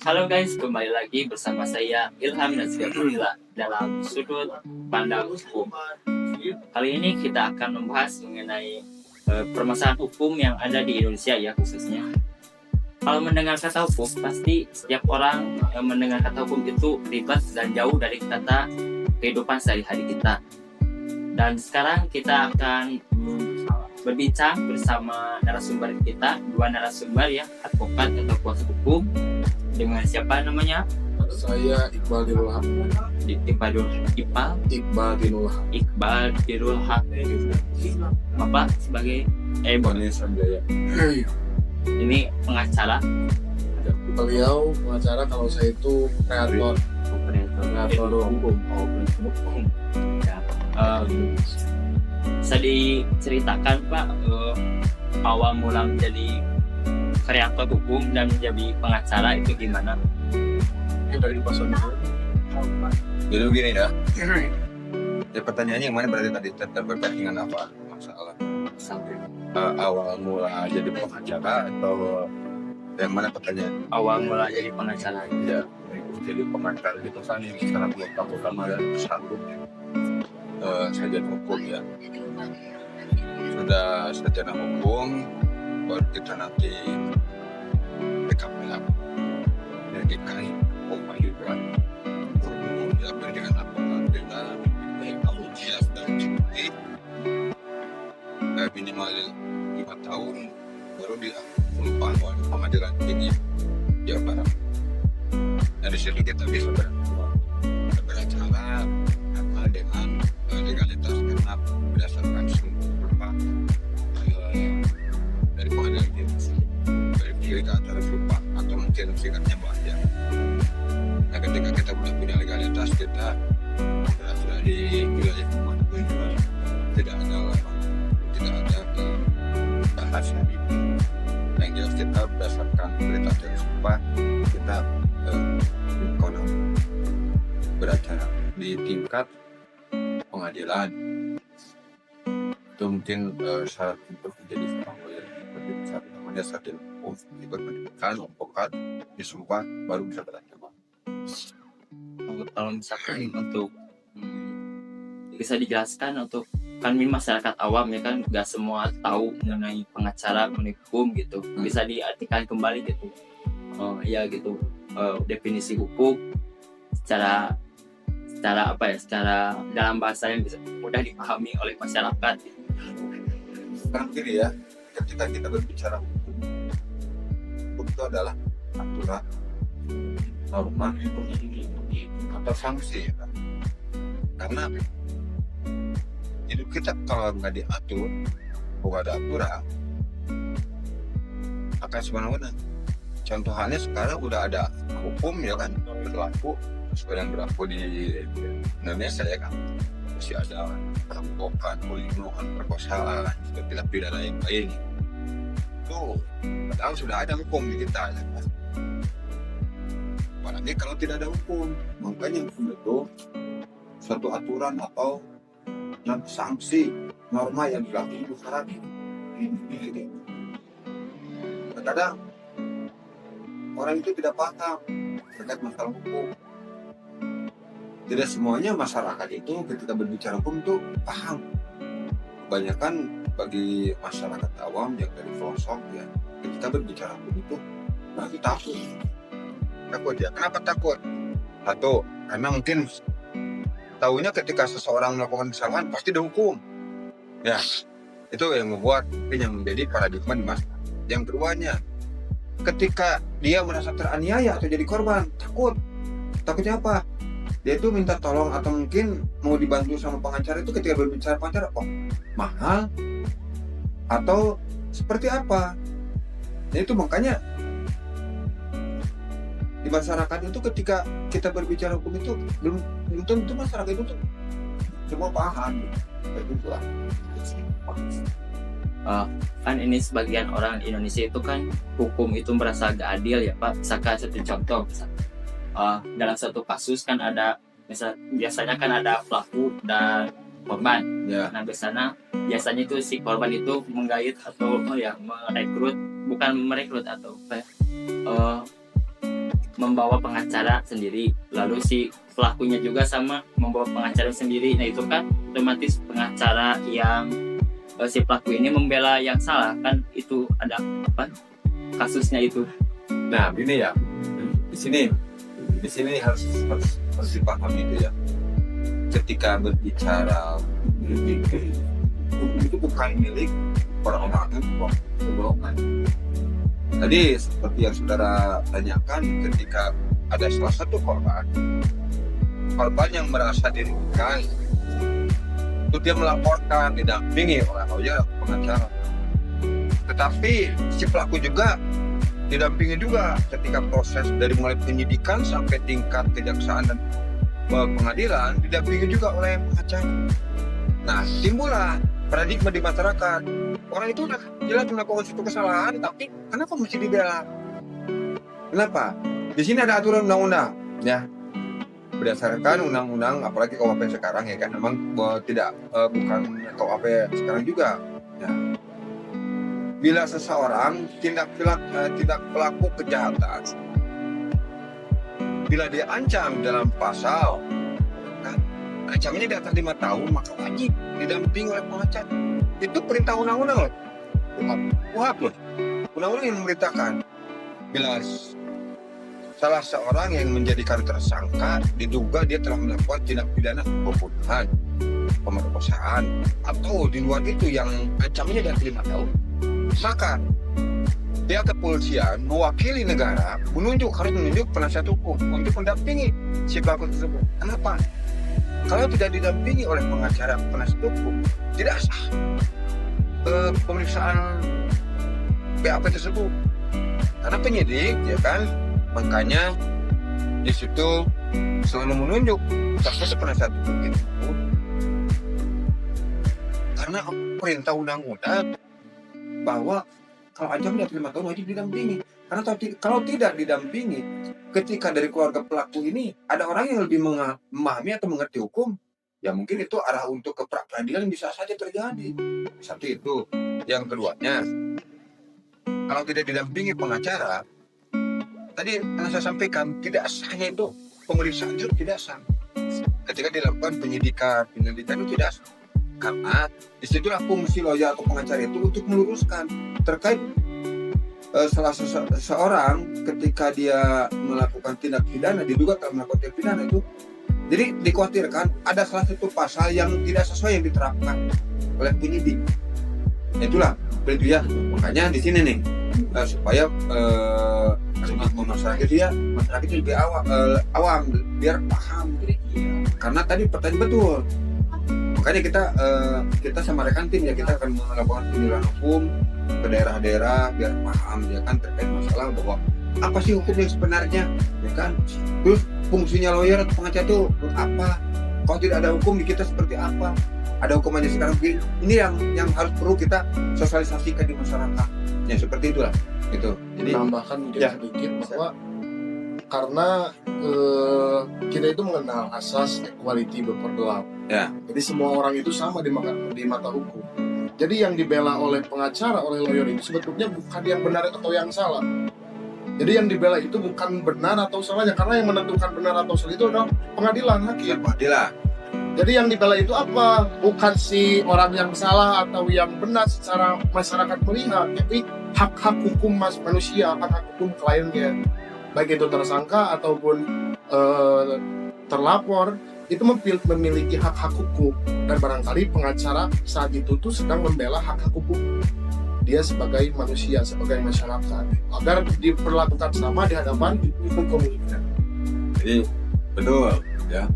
Halo guys, kembali lagi bersama saya Ilham dan Syafiqillah dalam sudut pandang hukum. Kali ini kita akan membahas mengenai permasalahan hukum yang ada di Indonesia ya khususnya. Kalau mendengar kata hukum, pasti setiap orang yang mendengar kata hukum itu ribet dan jauh dari kata kehidupan sehari-hari kita. Dan sekarang kita akan berbincang bersama narasumber kita, dua narasumber ya, advokat atau kuasa hukum. Dengan siapa namanya? Saya Iqbal Dirul Haq. Iqbal Dirul Haq. Bapak sebagai Bani Sanjaya. Ini pengacara. Beliau pengacara, kalau saya itu kreator hukum. Ya. Bisa diceritakan Pak awal mula menjadi kreator hukum dan menjadi pengacara itu gimana? Dari pasal itu. Jadi begini ya. Ya, pertanyaannya yang mana berarti tadi terkait dengan apa masalah? Awal mula jadi pengacara atau yang mana pertanyaan? Awal mula jadi pengacara. Ya, jadi pengacara itu kan yang sekarang belum pertama dan satu sarjana hukum ya. Sudah sarjana hukum, baru kita nanti PKPL pendidikan hukum juga. Ya, pendidikan hukum kita kamu siap dan cuti minimal 5 tahun baru dilakukan oleh pengadilan tinggi Jawa Barat. Dari situ kita bisa beracara dengan legalitas karena berdasarkan sumpah dari pengadilan tinggi, dari kita acara sumpah atau mungkin singkatnya bahaya. Nah, ketika kita sudah punya legalitas, kita berasal di wilayah mana pun tidak ada bahasa yang jelas kita berdasarkan berita acara sumpah kita konon beracara di tingkat pengadilan. Itu mungkin syarat untuk menjadi seorang lawyer seperti misalnya namanya sarjana hukum, ikut pendidikan advokat disumpah baru bisa beracara. Kalau misalkan untuk bisa dijelaskan untuk kan ini masyarakat awam ya kan nggak semua tahu mengenai pengacara hukum gitu, bisa diartikan kembali gitu ya gitu definisi hukum secara apa ya, secara dalam bahasa yang bisa mudah dipahami oleh masyarakat gitu. Sekarang gini ya, ketika kita berbicara hukum itu adalah aturan, norma atau sanksi ya kan? Karena hidup kita kalau nggak diatur, bukan ada aturan, akan semena-mena. Contoh halnya sekarang udah ada hukum ya kan berlaku, seperti yang berlaku di Indonesia ya kan, masih ada perampokan, pembunuhan, perkosaan, tindak pidana yang lain. Tuh, padahal sudah ada hukum di kita ya kan. Apalagi kalau tidak ada hukum, makanya itu suatu aturan atau sanksi norma yang berlaku di masyarakat. Terkadang orang itu tidak paham terkait masalah hukum. Tidak semuanya masyarakat itu ketika berbicara hukum itu paham. Kebanyakan bagi masyarakat awam yang dari pelosok ya, ketika berbicara hukum itu mereka takut ya. Kenapa takut? Satu, karena mungkin tahunya ketika seseorang melakukan kesalahan pasti dihukum. Ya, itu yang membuat yang menjadi paradigma di masyarakat. Yang keduanya, ketika dia merasa teraniaya atau jadi korban, takutnya apa? Dia itu minta tolong atau mungkin mau dibantu sama pengacara itu ketika berbicara pengacara, mahal atau seperti apa? Jadi itu makanya di masyarakat itu ketika kita berbicara hukum itu belum tentu masyarakat itu tuh semua paham gitu. Kan ini sebagian orang Indonesia itu kan hukum itu merasa gak adil ya Pak. Misalkan satu contoh, dalam satu kasus kan ada biasanya kan ada pelaku dan korban ya. Nah biasanya itu si korban itu menggait atau merekrut, bukan merekrut atau membawa pengacara sendiri, lalu si pelakunya juga sama membawa pengacara sendiri. Nah itu kan otomatis pengacara yang si pelaku ini membela yang salah kan, itu ada apa kasusnya itu. Nah, ini ya. Di sini harus dipahami itu ya. Ketika berbicara itu bukan milik orang-orang kebohongan. Tadi seperti yang saudara tanyakan, ketika ada salah satu korban yang merasa dirugikan, itu dia melaporkan didampingi oleh lawyer atau pengacara. Tetapi si pelaku juga didampingi juga ketika proses dari mulai penyidikan sampai tingkat kejaksaan dan pengadilan, didampingi juga oleh pengacara. Nah, timbullah paradigma di masyarakat. Orang itu udah jelas melakukan suatu kesalahan, tapi kenapa mesti dibela? Kenapa? Di sini ada aturan undang-undang, ya. Berdasarkan undang-undang, apalagi KUHP sekarang ya kan, memang bukan KUHP sekarang juga. Ya. Bila seseorang tindak pelaku kejahatan, bila diancam dalam pasal, kan, ancamannya di atas 5 tahun, maka wajib didampingi oleh pengacara. Itu perintah undang-undang loh. KUHP loh. Undang-undang yang memerintahkan bila salah seorang yang menjadikan tersangka diduga dia telah melakukan tindak pidana pembunuhan, pemerkosaan, atau di luar itu yang ancamannya di atas 5 tahun, maka pihak kepolisian mewakili negara harus menunjuk penasihat hukum untuk mendampingi si pelaku tersebut. Kenapa? Kalau tidak didampingi oleh pengacara penasihat hukum, tidak sah pemeriksaan BAP tersebut. Karena penyidik, ya kan, makanya di situ selalu menunjuk saksi penasihat hukum itu. Karena perintah undang-undang bahwa kalau ancaman di atas 5 tahun wajib didampingi. Karena kalau tidak didampingi, ketika dari keluarga pelaku ini ada orang yang lebih memahami atau mengerti hukum, ya mungkin itu arah untuk ke pra-peradilan bisa saja terjadi. Satu itu. Yang keduanya, kalau tidak didampingi pengacara, tadi yang saya sampaikan, tidak sahnya itu pemeriksaan itu tidak sah. Ketika dilakukan penyidikan itu tidak sah. Karena disitulah fungsi lawyer atau pengacara itu untuk meluruskan terkait salah seseorang ketika dia melakukan tindak pidana, diduga telah melakukan tindak pidana itu. Jadi dikhawatirkan ada salah satu pasal yang tidak sesuai yang diterapkan oleh penyidik. Itulah itu ya. Makanya di sini nih supaya masyarakat itu lebih awam biar paham. Karena tadi pertanyaan betul. Makanya kita sama rekan tim ya, kita akan melakukan penyuluhan hukum ke daerah-daerah biar paham ya kan terkait masalah bahwa apa sih hukum yang sebenarnya ya kan. Terus fungsinya lawyer atau pengacara itu apa? Kalau tidak ada hukum di kita seperti apa? Ada hukum aja sekarang ini yang harus perlu kita sosialisasikan di masyarakat. Ya seperti itulah. Itu. Jadi tambahkan mungkin sedikit bahwa karena kita itu mengenal asas equality before the law. Ya. Jadi semua orang itu sama di mata hukum. Jadi yang dibela oleh pengacara, oleh lawyer itu sebetulnya bukan yang benar atau yang salah. Jadi yang dibela itu bukan benar atau salahnya, karena yang menentukan benar atau salah itu adalah pengadilan, hakim. Pengadilan. Jadi yang dibela itu apa? Bukan si orang yang salah atau yang benar secara masyarakat melihat, tapi hak-hak hukum manusia, hak-hak hukum kliennya, baik itu tersangka ataupun terlapor, itu memiliki hak-hak hukum. Dan barangkali pengacara saat itu tuh sedang membela hak-hak hukum dia sebagai manusia, sebagai masyarakat, agar diperlakukan sama di hadapan hukum komunitas. Jadi betul ya.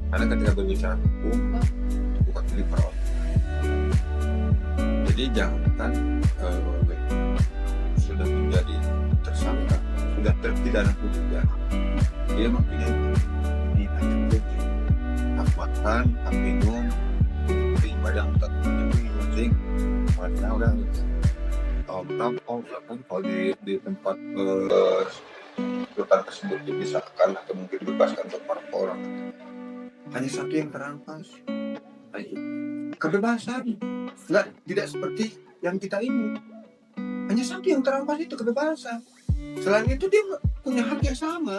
Karena ketika berbicara hukum bukan milik perorangan. Jadi jangan sudah menjadi tersangka, sudah terpidana juga, dia mempunyai hak makan, hak minum, beribadah, tak penting. Mana orang tahu kalau di tempat rutan tersebut dipisahkan atau mungkin dibebaskan untuk para orang, hanya satu yang terampas, kebebasan. Tidak seperti yang kita ini, hanya satu yang terampas, itu kebebasan. Selain itu dia punya hak yang sama.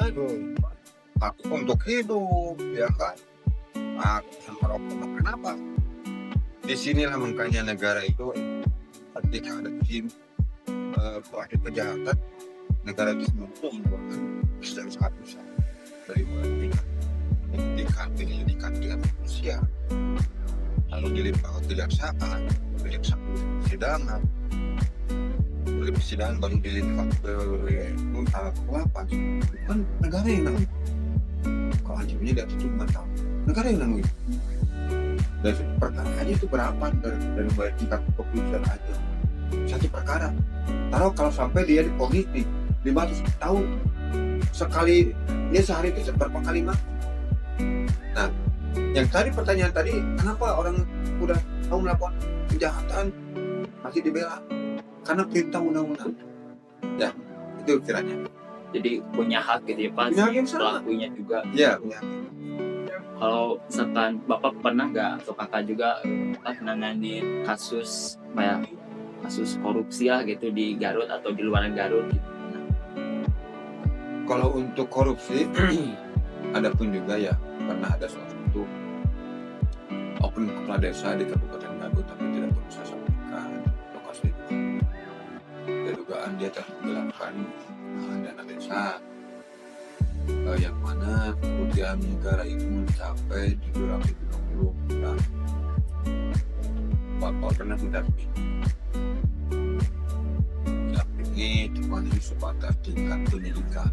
Hak untuk hidup, ya kan? Hak yang merokok. Kenapa? Disinilah makanya negara itu ketika ada tim pelaku kejahatan, negara itu mengeluarkan besar sangat besar dari mulai penyelidikan dengan manusia, lalu dilimpahkan kejaksaan persidangan, dari persidangan baru dilimpah ke lapas. Kan negara yang nanggung. Kalau anjingnya di atas itu 5 tahun, negara yang nanggung. Dari perkara aja itu berapa dari mulai tingkat kepolisian aja satu perkara. Taruh kalau sampai dia diponis 500 tahun sekali, dia sehari itu berapa kali makan. Nah, yang tadi pertanyaan tadi, kenapa orang udah tahu melakukan kejahatan masih dibela? Karena perintah undang-undang. Ya, itu kiranya. Jadi punya hak gitu ya Pak, Punya hak yang sama. pelakunya juga. Ya, punya. Kalau misalkan Bapak pernah nggak atau Kakak juga menangani kasus kayak kasus korupsi ya gitu di Garut atau di luar Garut gitu. Kalau untuk korupsi, ada pun juga ya pernah ada salah satu oknum kepala desa di Kabupaten Garut, tapi tidak perlu saya sampaikan lokasi itu. Ada dugaan dia telah menggelapkan dana desa, yang mana kerugian negara itu mencapai 750 juta. Bapak pernah mendampingi cuma ini sebatas tingkat penyidikan,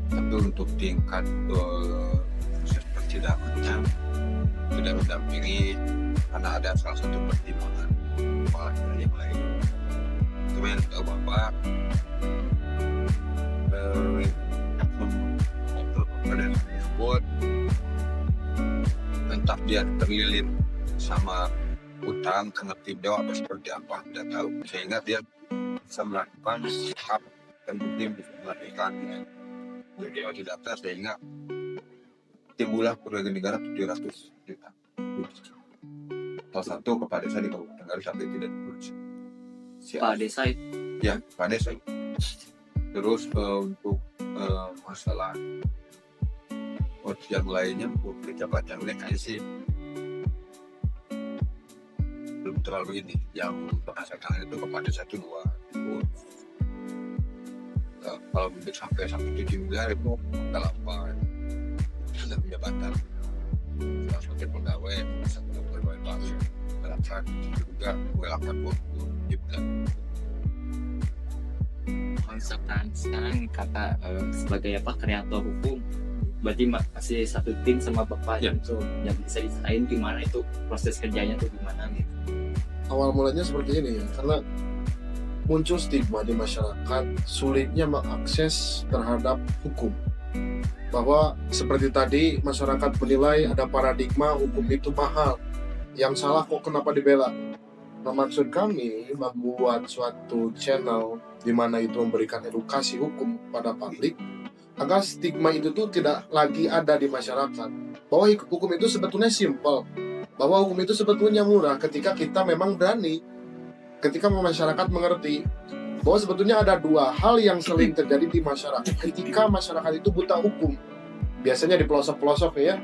tapi untuk tingkat proses persidangannya tidak mendampingi karena ada salah satu pertimbangan kepala dari yang lain. Cuma yang tahu Bapak pada tersebut entah dia terlilit sama utang karena tindak atau seperti apa tidak tahu, sehingga dia bisa melakukan hak dan bukti bisa melakukan video di data sehingga timbullah kerugian negara 700 juta. Salah satu kepala desa di Kabupaten Garut sampai tidak diurus. Pak Desa itu Ya, kepala desa. Terus untuk masalah yang lainnya publik jabatan mereka sih belum terlalu ini. Yang berdasarkan itu kepada 1-2 itu kalau publik sampai 7 miliar itu enggak sudah jabatan salah satu pegawai baru berangkat juga melakukan waktu di bulan. misalkan sekarang Kakak sebagai kreator hukum, berarti masih satu tim sama Bapak Ya. gitu, yang bisa diserahin gimana itu proses kerjanya tuh gimana gitu. Awal mulanya seperti ini ya, karena muncul stigma di masyarakat sulitnya mengakses terhadap hukum. Bahwa seperti tadi masyarakat menilai ada paradigma hukum itu mahal, yang salah kok kenapa dibela. Nah, maksud kami membuat suatu channel di mana itu memberikan edukasi hukum pada publik agar stigma itu tuh tidak lagi ada di masyarakat. Bahwa hukum itu sebetulnya simpel, bahwa hukum itu sebetulnya murah ketika kita memang berani, ketika masyarakat mengerti bahwa sebetulnya ada 2 hal yang sering terjadi di masyarakat ketika masyarakat itu buta hukum. Biasanya di pelosok-pelosok ya,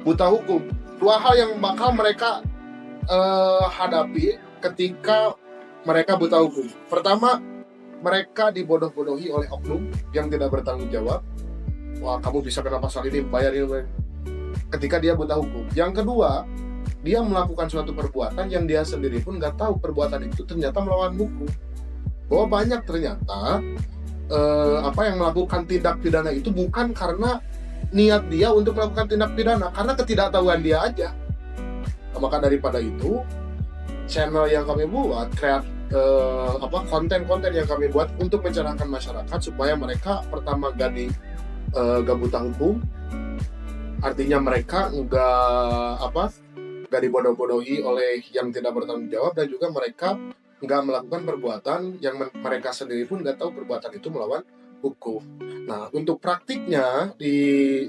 buta hukum. 2 hal yang bakal mereka hadapi ketika mereka buta hukum. Pertama, mereka dibodoh-bodohi oleh oknum yang tidak bertanggung jawab. Wah, kamu bisa kena pasal ini, bayar ini. Ketika dia buta hukum. Yang kedua, dia melakukan suatu perbuatan yang dia sendiri pun nggak tahu perbuatan itu ternyata melawan hukum. Bahwa banyak ternyata yang melakukan tindak pidana itu bukan karena niat dia untuk melakukan tindak pidana, karena ketidaktahuan dia aja. Maka daripada itu, channel yang kami buat, konten-konten yang kami buat untuk mencerahkan masyarakat supaya mereka pertama gak buta hukum, artinya mereka nggak dibodoh-bodohi oleh yang tidak bertanggung jawab, dan juga mereka nggak melakukan perbuatan yang mereka sendiri pun nggak tahu perbuatan itu melawan hukum. Nah, untuk praktiknya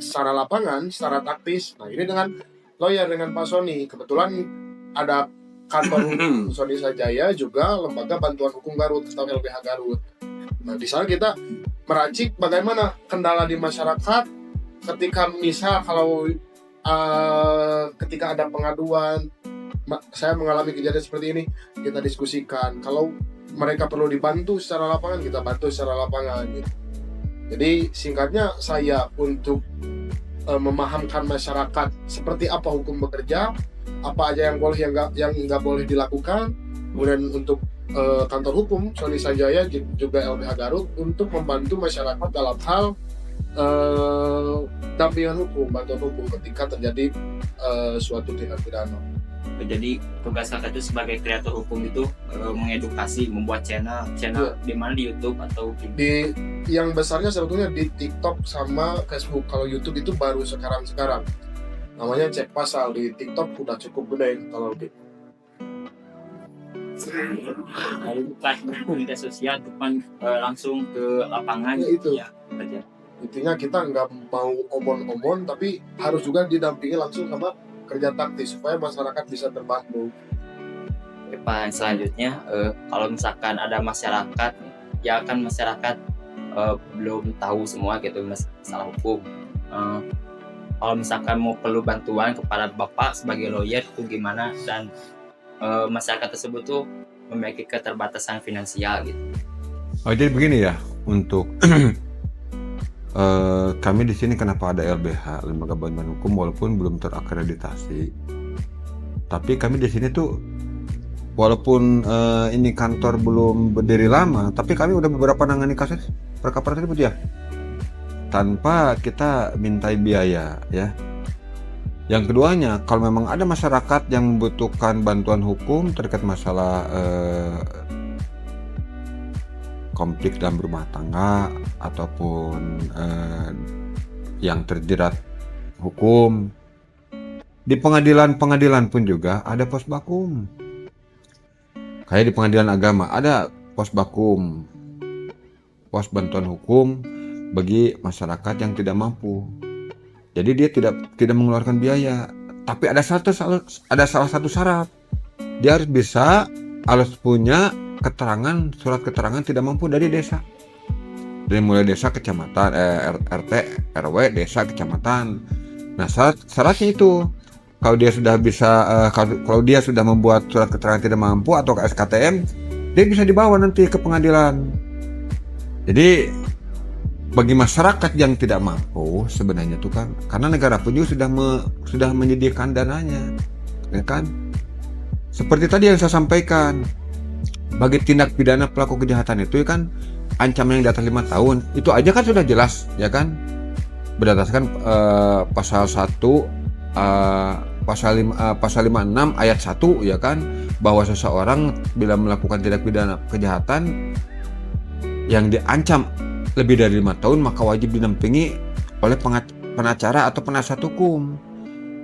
secara lapangan, secara taktis, nah ini dengan lawyer, dengan Pak Sony, kebetulan ada kantor Sony Sajaya juga lembaga bantuan hukum Garut atau LBH Garut. Nah, di sana kita meracik bagaimana kendala di masyarakat ketika misal kalau ketika ada pengaduan, saya mengalami kejadian seperti ini, kita diskusikan. Kalau mereka perlu dibantu secara lapangan, kita bantu secara lapangan gitu. Jadi singkatnya saya untuk memahamkan masyarakat seperti apa hukum bekerja, apa aja yang boleh yang nggak boleh dilakukan, kemudian untuk kantor hukum Sony Sanjaya juga LBH Garut untuk membantu masyarakat dalam hal dampingan hukum, bantuan hukum ketika terjadi suatu tindak pidana. Jadi tugas kakak itu sebagai kreator hukum itu mengedukasi, membuat channel di mana di YouTube atau di yang besarnya sebetulnya di TikTok sama Facebook. Kalau YouTube itu baru sekarang namanya Cek Pasal. Di TikTok udah cukup gede kalau di media sosial depan langsung ke lapangan ya, itu ya, kerja. Intinya kita nggak mau omon-omon, tapi harus juga didampingi langsung sama kerja taktis supaya masyarakat bisa terbantu. Pak, selanjutnya kalau misalkan ada masyarakat, ya kan masyarakat belum tahu semua gitu masalah hukum. Kalau misalkan mau perlu bantuan kepada Bapak sebagai lawyer itu gimana, dan masyarakat tersebut tuh memiliki keterbatasan finansial gitu. Oh, jadi begini ya, untuk kami di sini kenapa ada LBH, Lembaga Bantuan Hukum, walaupun belum terakreditasi, tapi kami di sini tuh walaupun ini kantor belum berdiri lama, tapi kami udah beberapa nangani kasus perkara tersebut ya, tanpa kita mintai biaya ya. Yang keduanya, kalau memang ada masyarakat yang membutuhkan bantuan hukum terkait masalah konflik dalam rumah tangga ataupun yang terjerat hukum, di pengadilan pun juga ada pos bakum. Kayak di pengadilan agama ada pos bakum, pos bantuan hukum bagi masyarakat yang tidak mampu. Jadi dia tidak mengeluarkan biaya, tapi ada salah satu syarat, dia harus punya surat keterangan tidak mampu dari desa, dari mulai desa, kecamatan, RT, RW, desa, kecamatan. Nah, syaratnya itu kalau dia sudah kalau dia sudah membuat surat keterangan tidak mampu atau SKTM, dia bisa dibawa nanti ke pengadilan. Jadi bagi masyarakat yang tidak mampu sebenarnya itu kan, karena negara pun juga sudah menyediakan dananya, ya kan? Seperti tadi yang saya sampaikan, bagi tindak pidana pelaku kejahatan itu kan ancaman yang di atas 5 tahun itu aja kan sudah jelas ya kan, berdasarkan pasal 1 pasal 56 ayat 1 ya kan, bahwa seseorang bila melakukan tindak pidana kejahatan yang diancam lebih dari 5 tahun maka wajib didampingi oleh pengacara atau penasihat hukum.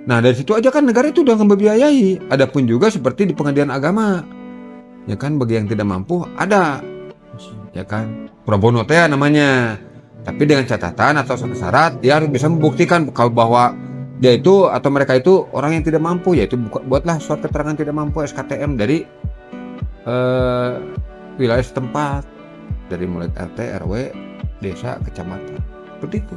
Nah, dari situ aja kan negara itu udah membiayai. Adapun juga seperti di pengadilan agama, ya kan, bagi yang tidak mampu ada, ya kan, pro bono teh namanya. Tapi dengan catatan atau syarat dia harus bisa membuktikan bahwa dia itu atau mereka itu orang yang tidak mampu, yaitu buatlah surat keterangan tidak mampu SKTM dari wilayah setempat, dari mulai RT, RW, desa, kecamatan, seperti itu.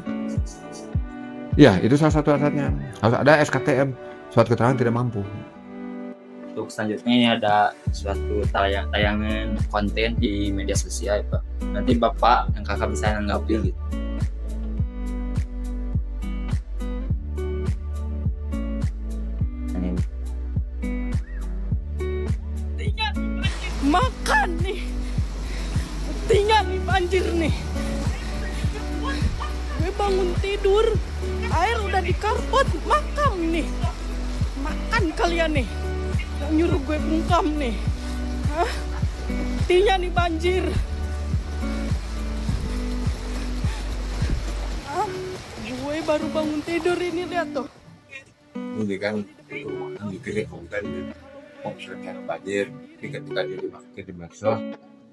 Ya, itu salah satu syaratnya, harus ada SKTM, surat keterangan tidak mampu. Untuk selanjutnya ini ada suatu tayangan konten di media sosial, Pak. Nanti Bapak dan Kakak bisa nanggapin gitu. Makan nih, tinggal nih banjir nih. Gue bangun tidur, air udah di karpet, makan nih. Makan kalian nih, yang nyuruh gue bungkam nih. Hah? Buktinya nih banjir. Gue baru bangun tidur ini, lihat tuh. Ini kan dipilih konten konsernya banjir, ketika dia dimasukin di medsos,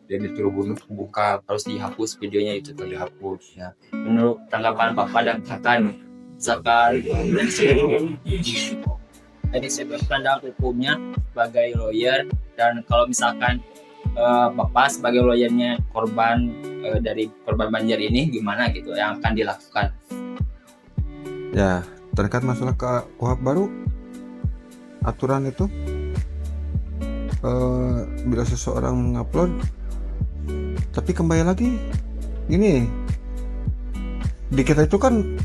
dia disuruh buka, Harus dihapus videonya itu tuh. dihapus. Ya. Menurut tanggapan Bapak dan Kakak, misalkan dari segi pandangan hukumnya sebagai lawyer, dan kalau misalkan Bapak sebagai lawyernya korban dari korban banjir ini gimana gitu yang akan dilakukan? Ya, terkait masalah KUHP baru, aturan itu bila seseorang mengupload, tapi kembali lagi gini, di kita itu kan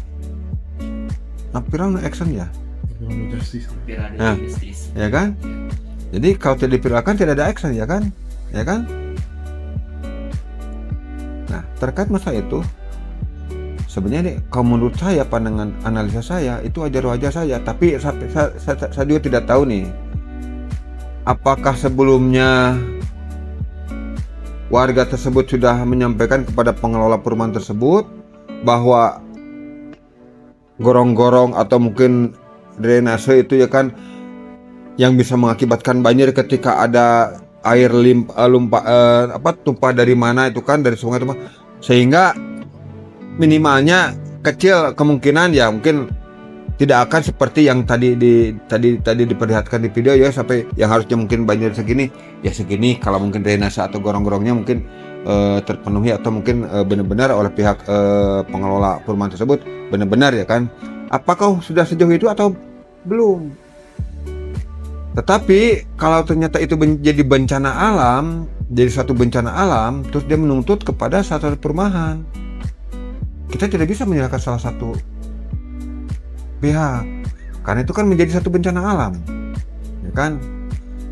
viral no action ya, Nah. ya kan? Jadi kalau tidak diviralkan tidak ada action ya kan? Ya kan? Nah, terkait masalah itu sebenarnya nih, kalau menurut saya, pandangan analisa saya itu wajar-wajar saja, tapi saya juga tidak tahu nih apakah sebelumnya warga tersebut sudah menyampaikan kepada pengelola perumahan tersebut bahwa gorong-gorong atau mungkin drainase itu ya kan yang bisa mengakibatkan banjir ketika ada air tumpah dari mana itu kan, dari sungai itu, sehingga minimalnya kecil kemungkinan ya mungkin tidak akan seperti yang tadi diperlihatkan di video ya, sampai yang harusnya mungkin banjir segini ya segini, kalau mungkin drainase atau gorong-gorongnya mungkin terpenuhi atau mungkin benar-benar oleh pihak pengelola perumahan tersebut benar-benar ya kan. Apakah sudah sejauh itu atau belum? Tetapi kalau ternyata itu jadi bencana alam, jadi suatu bencana alam, terus dia menuntut kepada satu perumahan, kita tidak bisa menyalahkan salah satu pihak, karena itu kan menjadi satu bencana alam, ya kan.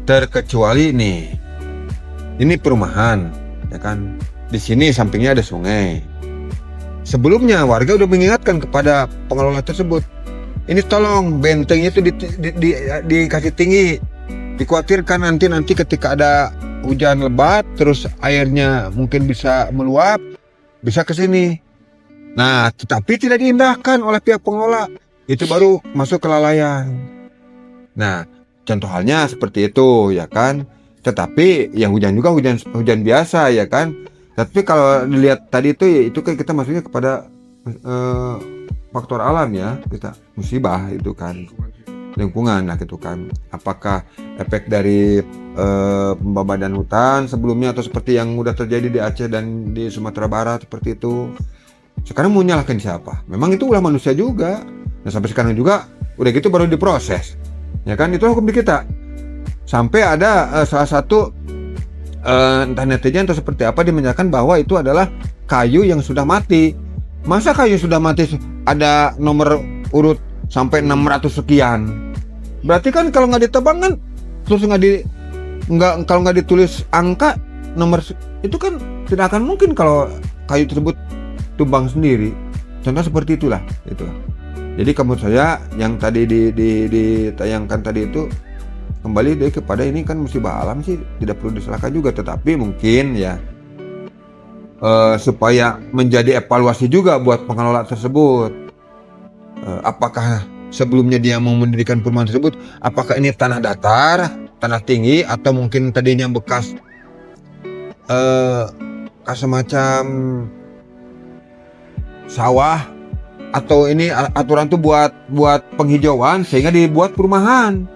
Terkecuali ini perumahan, ya kan. Di sini sampingnya ada sungai. Sebelumnya warga udah mengingatkan kepada pengelola tersebut, ini tolong bentengnya itu dikasih tinggi, dikhawatirkan nanti ketika ada hujan lebat terus airnya mungkin bisa meluap, bisa ke sini. Nah, tetapi tidak diindahkan oleh pihak pengelola, itu baru masuk kelalaian. Nah, contoh halnya seperti itu ya kan. Tetapi yang hujan juga hujan biasa ya kan. Tapi kalau dilihat tadi itu kan kita maksudnya kepada faktor alam ya, kita musibah itu kan, lingkungan lah gitu kan. Apakah efek dari pembabadan hutan sebelumnya atau seperti yang udah terjadi di Aceh dan di Sumatera Barat seperti itu. Sekarang mau nyalahkan siapa? Memang itu ulah manusia juga. Nah, sampai sekarang juga udah gitu baru diproses. Ya kan, itu hukum di kita. Sampai ada salah satu entah netizen atau seperti apa, dia menyatakan bahwa itu adalah kayu yang sudah mati. Masa kayu sudah mati ada nomor urut sampai 600 sekian? Berarti kan kalau nggak ditebang kan, terus kalau nggak ditulis angka nomor itu kan tidak akan mungkin kalau kayu tersebut tumbang sendiri. Contoh seperti itulah. Jadi menurut saya yang tadi ditayangkan tadi itu kembali deh kepada ini kan musibah alam sih, tidak perlu disalahkan juga, tetapi mungkin ya supaya menjadi evaluasi juga buat pengelola tersebut, apakah sebelumnya dia mau mendirikan perumahan tersebut, apakah ini tanah datar, tanah tinggi, atau mungkin tadinya bekas semacam sawah, atau ini aturan tuh buat penghijauan sehingga dibuat perumahan.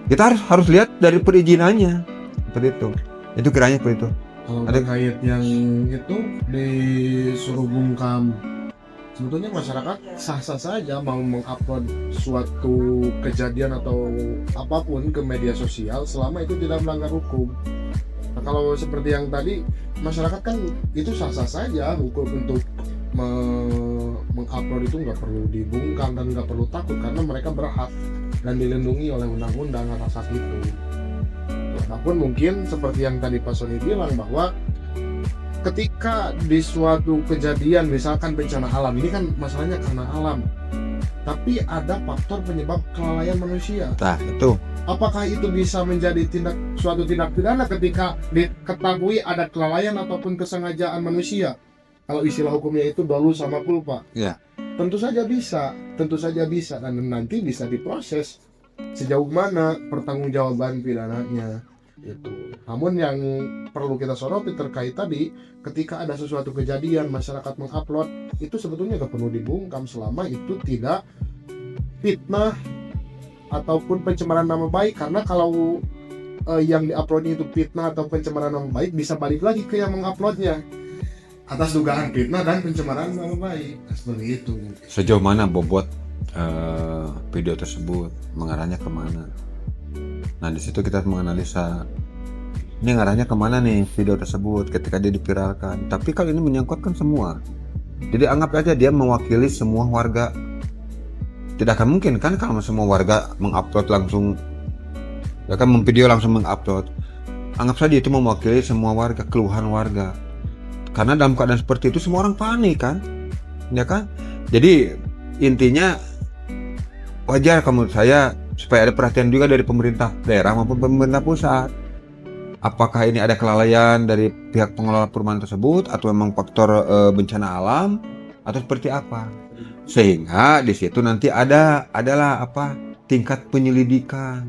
Kita harus lihat dari perizinannya seperti itu. Itu kiranya seperti itu. Kalau terkait yang itu disuruh bungkam, sebetulnya masyarakat sah-sah saja mau mengupload suatu kejadian atau apapun ke media sosial selama itu tidak melanggar hukum. Nah, kalau seperti yang tadi, masyarakat kan itu sah-sah saja, hukum untuk mengupload itu nggak perlu dibungkam dan nggak perlu takut karena mereka berhak dan dilindungi oleh undang-undang atas hak itu. Walaupun mungkin seperti yang tadi Pak Sony bilang bahwa ketika di suatu kejadian misalkan bencana alam, ini kan masalahnya karena alam, tapi ada faktor penyebab kelalaian manusia. Nah, itu. Apakah itu bisa menjadi suatu tindak pidana ketika diketahui ada kelalaian ataupun kesengajaan manusia? Kalau istilah hukumnya itu dolus sama culpa. Ya. Tentu saja bisa dan nanti bisa diproses sejauh mana pertanggungjawaban pidananya itu. Namun yang perlu kita soroti terkait tadi, ketika ada sesuatu kejadian masyarakat mengupload, itu sebetulnya gak perlu dibungkam selama itu tidak fitnah ataupun pencemaran nama baik, karena kalau yang diuploadnya itu fitnah atau pencemaran nama baik bisa balik lagi ke yang menguploadnya. atas dugaan fitnah dan pencemaran nama baik. Seperti itu. Sejauh mana bobot video tersebut, mengarahnya kemana? Nah di situ kita menganalisa ini ngarahnya kemana nih video tersebut ketika dia diviralkan. Tapi kalau ini menyangkutkan semua, jadi anggap aja dia mewakili semua warga. Tidak akan mungkin kan kalau semua warga mengupload langsung, ya kan, memvideo langsung mengupload. Anggap saja itu mewakili semua warga, keluhan warga. Karena dalam keadaan seperti itu semua orang panik kan, ya kan. Jadi intinya wajar kalau menurut saya supaya ada perhatian juga dari pemerintah daerah maupun pemerintah pusat. Apakah ini ada kelalaian dari pihak pengelola perumahan tersebut atau memang faktor bencana alam atau seperti apa? Sehingga di situ nanti adalah tingkat penyelidikan.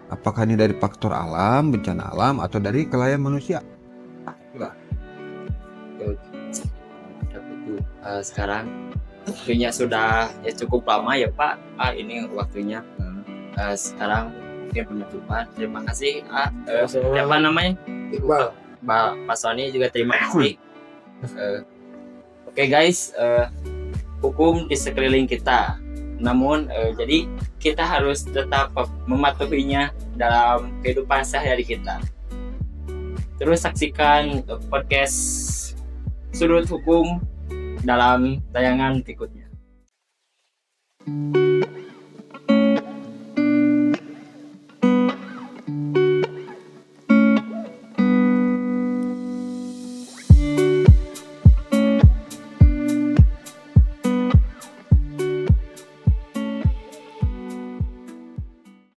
Apakah ini dari faktor alam, bencana alam atau dari kelalaian manusia? Sekarang waktunya sudah cukup lama ya Pak. Ini waktunya. Sekarang mungkin penutupan. Terima kasih. Siapa namanya? Iqbal. Pak Sony juga terima kasih. Oke guys, hukum di sekeliling kita. Namun jadi kita harus tetap mematuhinya dalam kehidupan sehari-hari kita. Terus saksikan podcast Sudut Hukum dalam tayangan berikutnya.